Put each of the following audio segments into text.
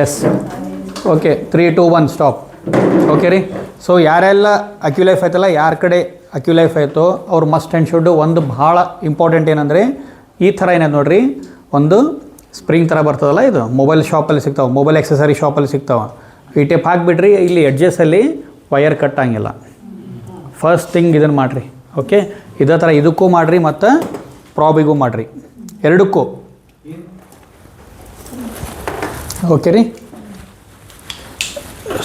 Yes okay 3 2 1 stop. Okay ರೀ. So ಯಾರೆಲ್ಲ ಅಕ್ಯುಲೈಫ್ ಆಯ್ತಲ್ಲ, ಯಾರ ಕಡೆ ಅಕ್ಯುಲೈಫ್ ಆಯಿತೋ ಅವ್ರು ಮಸ್ಟ್ ಆ್ಯಂಡ್ ಶುಡ್ ಒಂದು ಭಾಳ ಇಂಪಾರ್ಟೆಂಟ್ ಏನಂದರೆ ಈ ಥರ ಏನಾಯ್ತು ನೋಡಿರಿ, ಒಂದು ಸ್ಪ್ರಿಂಗ್ ಥರ ಬರ್ತದಲ್ಲ, ಇದು ಮೊಬೈಲ್ ಶಾಪಲ್ಲಿ ಸಿಗ್ತಾವೆ, ಮೊಬೈಲ್ ಎಕ್ಸಸರಿ ಶಾಪಲ್ಲಿ ಸಿಗ್ತಾವೆ. ಈ ಟೇಪ್ ಹಾಕಿಬಿಡ್ರಿ, ಇಲ್ಲಿ ಎಡ್ಜಸ್ಸಲ್ಲಿ ವಯರ್ ಕಟ್ ಆಗಿಲ್ಲ. ಫಸ್ಟ್ ಥಿಂಗ್ ಇದನ್ನು ಮಾಡಿರಿ. ಓಕೆ, ಇದೇ ಥರ ಇದಕ್ಕೂ ಮಾಡಿರಿ ಮತ್ತು ಪ್ರಾಬಿಗೂ ಮಾಡಿರಿ, ಎರಡಕ್ಕೂ. ಓಕೆ ರೀ.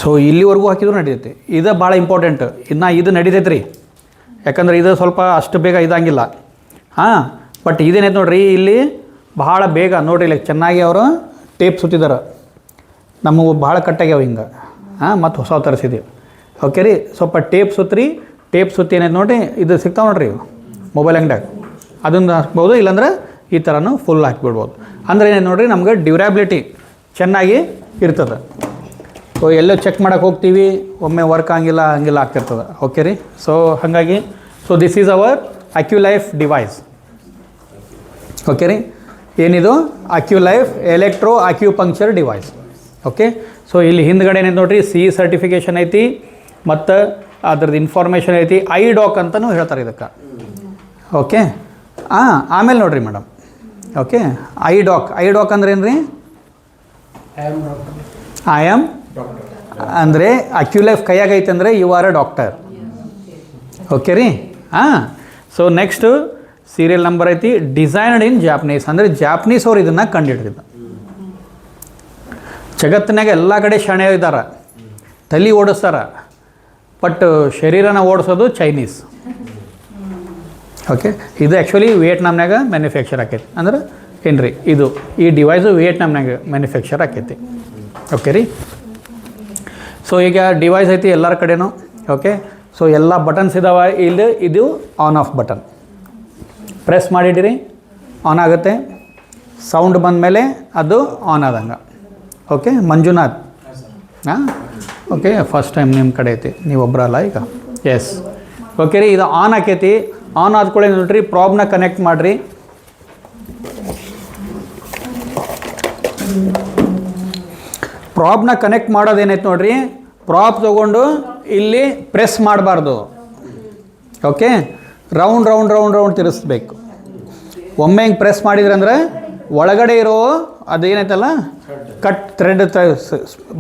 ಸೊ ಇಲ್ಲಿವರೆಗೂ ಹಾಕಿದ್ರು ನಡೀತೈತಿ. ಇದು ಭಾಳ ಇಂಪಾರ್ಟೆಂಟ್. ಇನ್ನು ಇದು ನಡೀತೈತೆ ರೀ, ಯಾಕಂದ್ರೆ ಇದು ಸ್ವಲ್ಪ ಅಷ್ಟು ಬೇಗ ಇದಂಗಿಲ್ಲ. ಹಾಂ, ಬಟ್ ಇದೇನೈತೆ ನೋಡ್ರಿ, ಇಲ್ಲಿ ಭಾಳ ಬೇಗ ನೋಡ್ರಿ, ಇಲ್ಲಿ ಚೆನ್ನಾಗಿ ಅವರು ಟೇಪ್ ಸುತ್ತಿದ್ದಾರೆ. ನಮಗೆ ಭಾಳ ಕಟ್ಟಾಗ್ಯಾವ ಹಿಂಗೆ. ಹಾಂ, ಮತ್ತು ಹೊಸ ತರಿಸಿದ್ದೀವಿ. ಓಕೆ ರೀ. ಸ್ವಲ್ಪ ಟೇಪ್ ಸುತ್ತಿರಿ. ಟೇಪ್ ಸುತ್ತಿ ಏನೈತೆ ನೋಡಿರಿ, ಇದು ಸಿಗ್ತಾವೆ ನೋಡ್ರಿ ಮೊಬೈಲ್ ಅಂಗಡ್ಯಾಗ, ಅದನ್ನು ಹಾಕ್ಬೋದು. ಇಲ್ಲಾಂದ್ರೆ ಈ ಥರನೂ ಫುಲ್ ಹಾಕಿಬಿಡ್ಬೋದು. ಅಂದರೆ ಏನೇನು ನೋಡಿರಿ, ನಮ್ಗೆ ಡ್ಯೂರಾಬಿಲಿಟಿ ಚೆನ್ನಾಗಿ ಇರ್ತದೆ. ಸೊ ಎಲ್ಲೋ ಚೆಕ್ ಮಾಡೋಕೆ ಹೋಗ್ತೀವಿ, ಒಮ್ಮೆ ವರ್ಕ್ ಹಂಗಿಲ್ಲ ಆಗ್ತಿರ್ತದೆ. ಓಕೆ ರೀ. ಸೊ ಹಾಗಾಗಿ so this is our Aculife device. Okay ರೀ. ಏನಿದು Aculife electro acupuncture device. Okay. So ಇಲ್ಲಿ ಹಿಂದ್ಗಡೆ ಏನಿದೆ ನೋಡಿರಿ, CE ಸರ್ಟಿಫಿಕೇಷನ್ ಐತಿ ಮತ್ತು ಅದ್ರದ್ದು ಇನ್ಫಾರ್ಮೇಷನ್ ಐತಿ. ಐಡಾಕ್ ಅಂತಲೂ ಹೇಳ್ತಾರೆ ಇದಕ್ಕೆ. ಓಕೆ. ಆಮೇಲೆ ನೋಡಿರಿ ಮೇಡಮ್. ಓಕೆ, ಐಡಾಕ್ ಅಂದ್ರೆ ಏನು ರೀ? ಐ ಆಮ್ ಅಂದರೆ ಅಕ್ಯುಲೈಫ್ ಕೈಯಾಗೈತೆ ಅಂದರೆ you are a doctor. Okay ರೀ. ಸೊ ನೆಕ್ಸ್ಟು ಸೀರಿಯಲ್ ನಂಬರ್ ಐತಿ, ಡಿಸೈನ್ಡ್ ಇನ್ ಜಾಪನೀಸ್. ಅಂದರೆ ಜಾಪನೀಸ್ ಅವ್ರು ಇದನ್ನು ಕಂಡುಹಿಡಿದ. ಜಗತ್ತಿನಾಗ ಎಲ್ಲ ಕಡೆ ಶಾಣೆ ಇದ್ದಾರೆ, ತಲೆ ಓಡಿಸ್ತಾರೆ, ಬಟ್ ಶರೀರನ ಓಡಿಸೋದು ಚೈನೀಸ್. ಓಕೆ. ಇದು ಆ್ಯಕ್ಚುಲಿ ವಿಯೆಟ್ನಾಮ್ನಾಗ ಮ್ಯಾನುಫ್ಯಾಕ್ಚರ್ ಆಕೈತಿ. ಅಂದ್ರೆ ಏನು ರೀ, ಇದು ಈ ಡಿವೈಸು ವಿಯೆಟ್ನಾಮ್ನಾಗ ಮ್ಯಾನುಫ್ಯಾಕ್ಚರ್ ಆಕೈತಿ. ಓಕೆ ರೀ. ಸೊ ಈಗ ಡಿವೈಸ್ ಐತಿ ಎಲ್ಲರ ಕಡೆನೂ. ಓಕೆ. ಸೊ ಎಲ್ಲ ಬಟನ್ಸ್ ಇದಾವೆ. ಇದು ಆನ್ ಆಫ್ ಬಟನ್ ಪ್ರೆಸ್ ಮಾಡಿಡಿರಿ, ಆನ್ ಆಗುತ್ತೆ. ಸೌಂಡ್ ಬಂದಮೇಲೆ ಅದು ಆನ್ ಆದಂಗೆ. ಓಕೆ. ಮಂಜುನಾಥ್, ಹಾಂ, ಓಕೆ, ಫಸ್ಟ್ ಟೈಮ್ ನಿಮ್ಮ ಕಡೆ ಐತಿ, ನೀವು ಒಬ್ಬರಲ್ಲ ಈಗ. ಎಸ್. ಓಕೆ ರೀ. ಇದು ಆನ್ ಆಕೈತಿ. ಆನ್ ಆದ್ಕೊಳ್ಳಿ ನೋಡ್ರಿ, ಪ್ರಾಬ್ನ ಕನೆಕ್ಟ್ ಮಾಡಿರಿ. ಪ್ರಾಬ್ನ ಕನೆಕ್ಟ್ ಮಾಡೋದೇನೈತೆ ನೋಡ್ರಿ, ಪ್ರಾಪ್ ತೊಗೊಂಡು ಇಲ್ಲಿ ಪ್ರೆಸ್ ಮಾಡಬಾರ್ದು. Okay. Round round round round ತಿರ್ಸ್ಬೇಕು. ಒಮ್ಮೆ ಹಿಂಗೆ ಪ್ರೆಸ್ ಮಾಡಿದ್ರೆ ಅಂದರೆ ಒಳಗಡೆ ಇರೋ ಅದೇನೈತಲ್ಲ ಕಟ್ ಥ್ರೆಡ್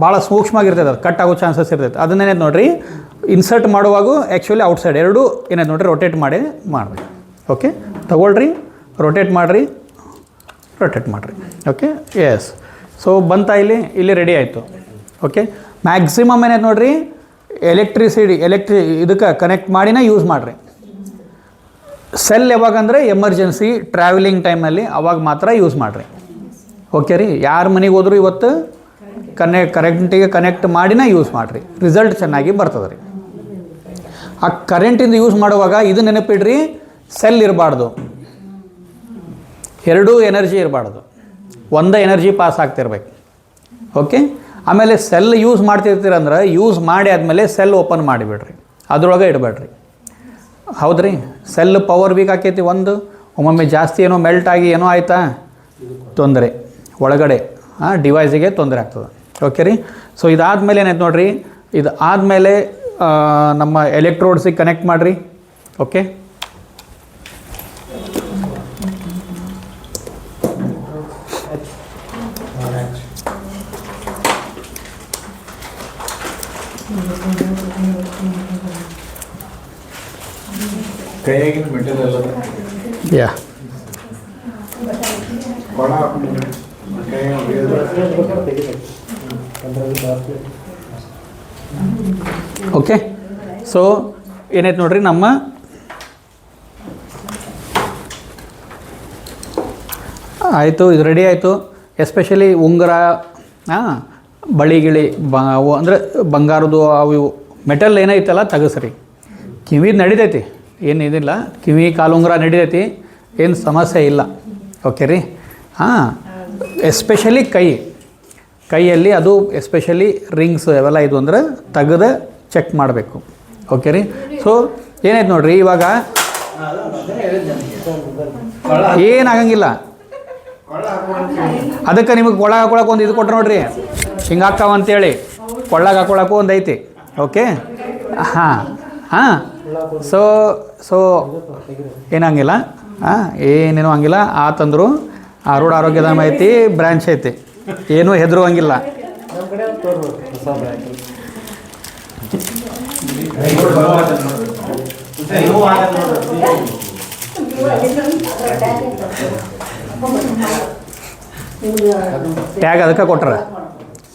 ಭಾಳ ಸೂಕ್ಷ್ಮವಾಗಿರ್ತೈತೆ, ಅದು ಕಟ್ ಆಗೋ ಚಾನ್ಸಸ್ ಇರ್ತೈತೆ. ಅದನ್ನೇನೈತೆ ನೋಡ್ರಿ, ಇನ್ಸರ್ಟ್ ಮಾಡುವಾಗ ಆ್ಯಕ್ಚುಲಿ ಔಟ್ಸೈಡ್ ಎರಡೂ ಏನೈತೆ ನೋಡ್ರಿ ರೊಟೇಟ್ ಮಾಡಬೇಕು. ಓಕೆ. ತಗೊಳ್ರಿ, ರೊಟೇಟ್ ಮಾಡಿರಿ. ಓಕೆ. ಎಸ್. ಸೊ ಬಂತಾ, ಇಲ್ಲಿ ರೆಡಿ ಆಯಿತು. ಓಕೆ. ಮ್ಯಾಕ್ಸಿಮಮ್ ಏನೈತೆ ನೋಡ್ರಿ, ಇದಕ್ಕೆ ಕನೆಕ್ಟ್ ಮಾಡಿನ ಯೂಸ್ ಮಾಡಿರಿ. ಸೆಲ್ ಯಾವಾಗಂದರೆ ಎಮರ್ಜೆನ್ಸಿ ಟ್ರಾವೆಲಿಂಗ್ ಟೈಮಲ್ಲಿ ಅವಾಗ ಮಾತ್ರ ಯೂಸ್ ಮಾಡಿರಿ. ಓಕೆ ರೀ. ಯಾರ ಮನೆಗೆ ಹೋದರೂ ಇವತ್ತು ಕರೆಂಟಿಗೆ ಕನೆಕ್ಟ್ ಮಾಡಿನ ಯೂಸ್ ಮಾಡಿರಿ, ರಿಸಲ್ಟ್ ಚೆನ್ನಾಗಿ ಬರ್ತದೆ ರೀ. ಆ ಕರೆಂಟಿಂದ ಯೂಸ್ ಮಾಡುವಾಗ ಇದು ನೆನಪಿಡ್ರಿ, ಸೆಲ್ ಇರಬಾರ್ದು, ಎರಡೂ ಎನರ್ಜಿ ಇರಬಾರ್ದು, ಒಂದೇ ಎನರ್ಜಿ ಪಾಸ್ ಆಗ್ತಿರ್ಬೇಕು. ಓಕೆ. ಆಮೇಲೆ ಸೆಲ್ ಯೂಸ್ ಮಾಡ್ತಿರ್ತೀರಂದ್ರೆ ಯೂಸ್ ಮಾಡಿ ಆದಮೇಲೆ ಸೆಲ್ ಓಪನ್ ಮಾಡಿಬಿಡ್ರಿ, ಅದರೊಳಗೆ ಇಡಬೇಡ್ರಿ. ಹೌದ್ರಿ. ಸೆಲ್ ಪವರ್ ವೀಕ್ ಆಕೈತಿ. ಒಮ್ಮೊಮ್ಮೆ ಜಾಸ್ತಿ ಏನೋ ಮೆಲ್ಟ್ ಆಗಿ ಏನೋ ಆಯಿತಾ, ತೊಂದರೆ ಒಳಗಡೆ ಡಿವೈಸಿಗೆ ತೊಂದರೆ ಆಗ್ತದೆ. ಓಕೆ ರೀ. ಸೊ ಇದಾದಮೇಲೆ ಏನಾಯ್ತು ನೋಡ್ರಿ, ಇದು ಆದಮೇಲೆ ನಮ್ಮ ಎಲೆಕ್ಟ್ರೋಡ್ಸಿಗೆ ಕನೆಕ್ಟ್ ಮಾಡಿರಿ. ಓಕೆ. ಕೈಯಾಗಿನ ಮೆಟೀರಿಯಲ್ ಯಾ ಓಕೆ. ಸೊ ಏನಾಯ್ತು ನೋಡ್ರಿ, ನಮ್ಮ ಆಯಿತು, ಇದು ರೆಡಿ ಆಯಿತು. ಎಸ್ಪೆಷಲಿ ಉಂಗುರ, ಬಳಿ ಗಿಳಿ ಅಂದರೆ ಬಂಗಾರದು ಅವು ಮೆಟಲ್ ಏನೈತಲ್ಲ ತೆಗಸ್ರಿ. ಕಿವಿದು ನಡಿತೈತಿ, ಏನು ಇದಿಲ್ಲ, ಕಿವಿ ಕಾಲುಂಗುರ ನಡಿತೈತಿ, ಏನು ಸಮಸ್ಯೆ ಇಲ್ಲ. ಓಕೆ ರೀ. ಎಸ್ಪೆಷಲಿ ಕೈಯಲ್ಲಿ ಅದು ಎಸ್ಪೆಷಲಿ ರಿಂಗ್ಸ್ ಅವೆಲ್ಲ ಇದು ಅಂದರೆ ತೆಗೆದು ಚೆಕ್ ಮಾಡಬೇಕು. ಓಕೆ ರೀ. ಸೊ ಏನಾಯ್ತು ನೋಡ್ರಿ, ಇವಾಗ ಏನಾಗಂಗಿಲ್ಲ, ಅದಕ್ಕೆ ನಿಮಗೆ ಕೊಳ್ಳಾಗ ಹಾಕೊಳಕ್ಕೆ ಒಂದು ಇದು ಕೊಟ್ರು ನೋಡ್ರಿ, ಹಿಂಗೆ ಹಾಕ್ತಾವ ಅಂತೇಳಿ ಕೊಳ್ಳಾಗ ಹಾಕೊಳಕ್ಕೂ ಒಂದು ಐತಿ. ಓಕೆ, ಹಾಂ ಹಾಂ. ಸೊ ಸೊ ಏನಂಗಿಲ್ಲ, ಹಾಂ, ಏನೇನೋ ಹಂಗಿಲ್ಲ. ಆತಂದ್ರು ಆರೋಡ್ ಆರೋಗ್ಯಧಾಮ ಐತಿ, ಬ್ರ್ಯಾಂಚ್ ಐತಿ, ಏನೂ ಹೆದರು ಹಂಗಿಲ್ಲ. ಟ್ಯಾಗ್ ಅದಕ್ಕೆ ಕೊಟ್ರ.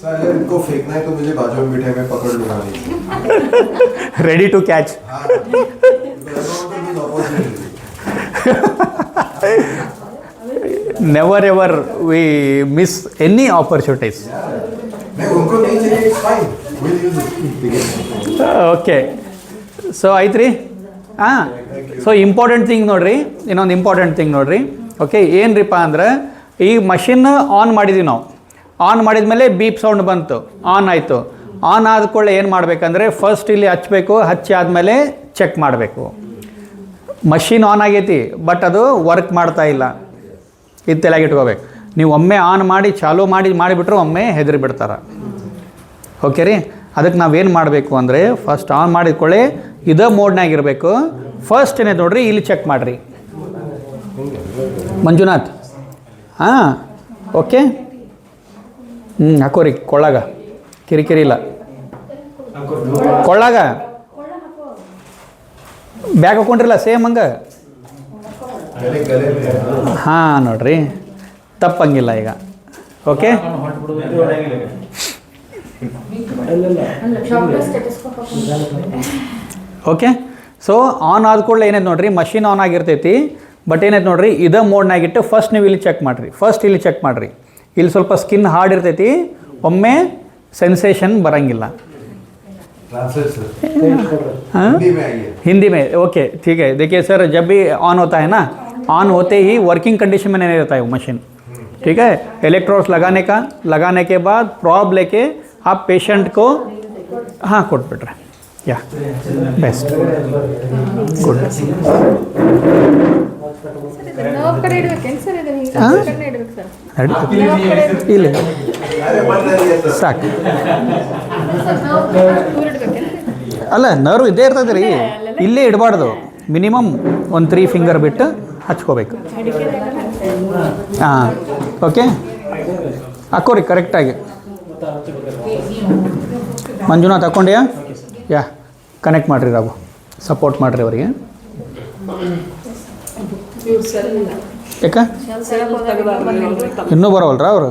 सर इनको फेंकना है तो मुझे बाजू में बिठा मैं पकड़ लूंगा नहीं। Ready to catch. Never ever we miss any opportunities. नहीं उनको नहीं चाहिए, it's fine, will use it. Okay, so ಐತ್ರಿ. ಹಾಂ, ಸೊ ಇಂಪಾರ್ಟೆಂಟ್ ಥಿಂಗ್ ನೋಡ್ರಿ, ಇನ್ನೊಂದು ಇಂಪಾರ್ಟೆಂಟ್ ಥಿಂಗ್ ನೋಡ್ರಿ. ಓಕೆ, ಏನ್ರಿಪ್ಪ ಅಂದ್ರೆ ಈ ಮಷಿನ್ ಆನ್ ಮಾಡಿದ್ವಿ ನಾವು. ಆನ್ ಮಾಡಿದ ಮೇಲೆ ಬೀಪ್ ಸೌಂಡ್ ಬಂತು, ಆನ್ ಆಯಿತು. ಆನ್ ಆದ ಕೂಡಲೇ ಏನು ಮಾಡಬೇಕಂದ್ರೆ ಫಸ್ಟ್ ಇಲ್ಲಿ ಹಚ್ಚಬೇಕು, ಹಚ್ಚಿ ಆದಮೇಲೆ ಚೆಕ್ ಮಾಡಬೇಕು. ಮಷಿನ್ ಆನ್ ಆಗೈತಿ ಬಟ್ ಅದು ವರ್ಕ್ ಮಾಡ್ತಾ ಇಲ್ಲ, ಇದು ತಲೆಗೆ ಇಟ್ಕೋಬೇಕು. ನೀವು ಒಮ್ಮೆ ಆನ್ ಮಾಡಿ ಚಾಲೂ ಮಾಡಿಬಿಟ್ರೆ ಒಮ್ಮೆ ಹೆದರಿ ಬಿಡ್ತಾರೆ. ಓಕೆ ರೀ, ಅದಕ್ಕೆ ನಾವೇನು ಮಾಡಬೇಕು ಅಂದರೆ ಫಸ್ಟ್ ಆನ್ ಮಾಡಿದ್ಕೊಳ್ಳೆ ಇದೇ ಮೋಡ್ನಾಗ ಇರಬೇಕು. ಫಸ್ಟ್ ಏನೇ ನೋಡ್ರಿ ಇಲ್ಲಿ ಚೆಕ್ ಮಾಡಿರಿ ಮಂಜುನಾಥ್. ಹಾಂ, ಓಕೆ, ಹಾಕೋರಿ ಕೊಳ್ಳಾಗ, ಕಿರಿಕಿರಿ ಇಲ್ಲ. ಕೊಳ್ಳಾಗ ಬ್ಯಾಗ್ ಹಾಕೊಂಡ್ರಿಲ್ಲ ಸೇಮ್ ಹಂಗೆ. ಹಾಂ ನೋಡ್ರಿ, ತಪ್ಪಂಗಿಲ್ಲ ಈಗ. Okay, okay. ಸೊ ಆನ್ ಆದ ಕೂಡಲೇ ಏನೈತೆ ನೋಡ್ರಿ, ಮಷಿನ್ ಆನ್ ಆಗಿರ್ತೈತಿ. ಬಟ್ ಏನೈತೆ ನೋಡ್ರಿ, ಇದೇ ಮೋಡ್ನಾಗಿಟ್ಟು ಫಸ್ಟ್ ನೀವು ಇಲ್ಲಿ ಚೆಕ್ ಮಾಡಿರಿ. ಫಸ್ಟ್ ಇಲ್ಲಿ ಚೆಕ್ ಮಾಡಿರಿ. ಇಲ್ಲಿ ಸ್ವಲ್ಪ ಸ್ಕಿನ್ ಹಾರ್ಡ್ ಇರ್ತೈತಿ, ಒಮ್ಮೆ सेंसेशन बरंगिल्ला. हिंदी में ओके ठीक है. देखिए सर, जब भी ऑन होता है ना, ऑन होते ही वर्किंग कंडीशन में नहीं रहता है वो मशीन. ठीक है, इलेक्ट्रोड्स लगाने के बाद प्रॉब लेके आप पेशेंट को हाँ कोट बिट्रे या बेस्ट गुड. ಇಲ್ಲ ಸಾಕು. ಅಲ್ಲ, ನರ್ವ್ ಇದ್ದೇ ಇರ್ತದೆ ರೀ, ಇಲ್ಲೇ ಇಡಬಾರ್ದು. ಮಿನಿಮಮ್ ಒಂದು 3 ಫಿಂಗರ್ ಬಿಟ್ಟು ಹಚ್ಕೋಬೇಕು. ಹಾಂ ಓಕೆ, ಹಾಕೋರಿ ಕರೆಕ್ಟಾಗಿ. ಮಂಜುನಾಥ್ ಹಾಕ್ಕೊಂಡ್ಯಾ? ಯಾ ಕನೆಕ್ಟ್ ಮಾಡಿರಿ, ರಾಗು ಸಪೋರ್ಟ್ ಮಾಡಿರಿ ಅವರಿಗೆ. ಯಾಕೆ ಇನ್ನೂ ಬರೋವಲ್ರ ಅವರು?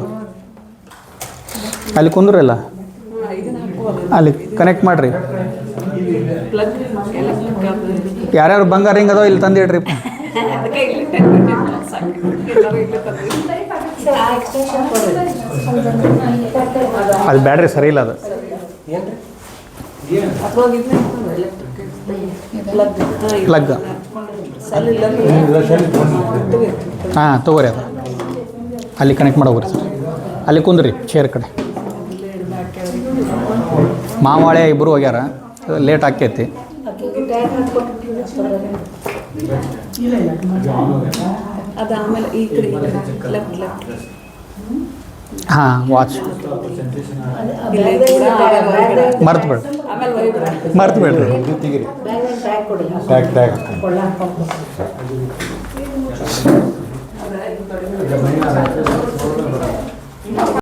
ಅಲ್ಲಿ ಕುಂದ್ರಲ್ಲ, ಅಲ್ಲಿ ಕನೆಕ್ಟ್ ಮಾಡಿರಿ. ಯಾರ್ಯಾರು ಬಂಗಾರ ಹಿಂಗೆ ಅದಾವ ಇಲ್ಲಿ ತಂದಿಡ್ರಿ. ಅದು ಬ್ಯಾಟ್ರಿ ಸರಿ ಇಲ್ಲ, ಅದು ಪ್ಲಗ್. ಹಾಂ ತಗೋರಿ, ಅದು ಅಲ್ಲಿ ಕನೆಕ್ಟ್ ಮಾಡೋಗ್ರಿ ಸರ್. ಅಲ್ಲಿ ಕುಂದ್ರಿ ಚೇರ್ ಕಡೆ. ಮಾವಾಳೆ ಇಬ್ಬರು ಹೋಗ್ಯಾರ, ಲೇಟ್ ಆಕೈತಿ. ಹಾಂ ವಾಚ್ ಮರ್ತು ಬಿಡ್ರಿ.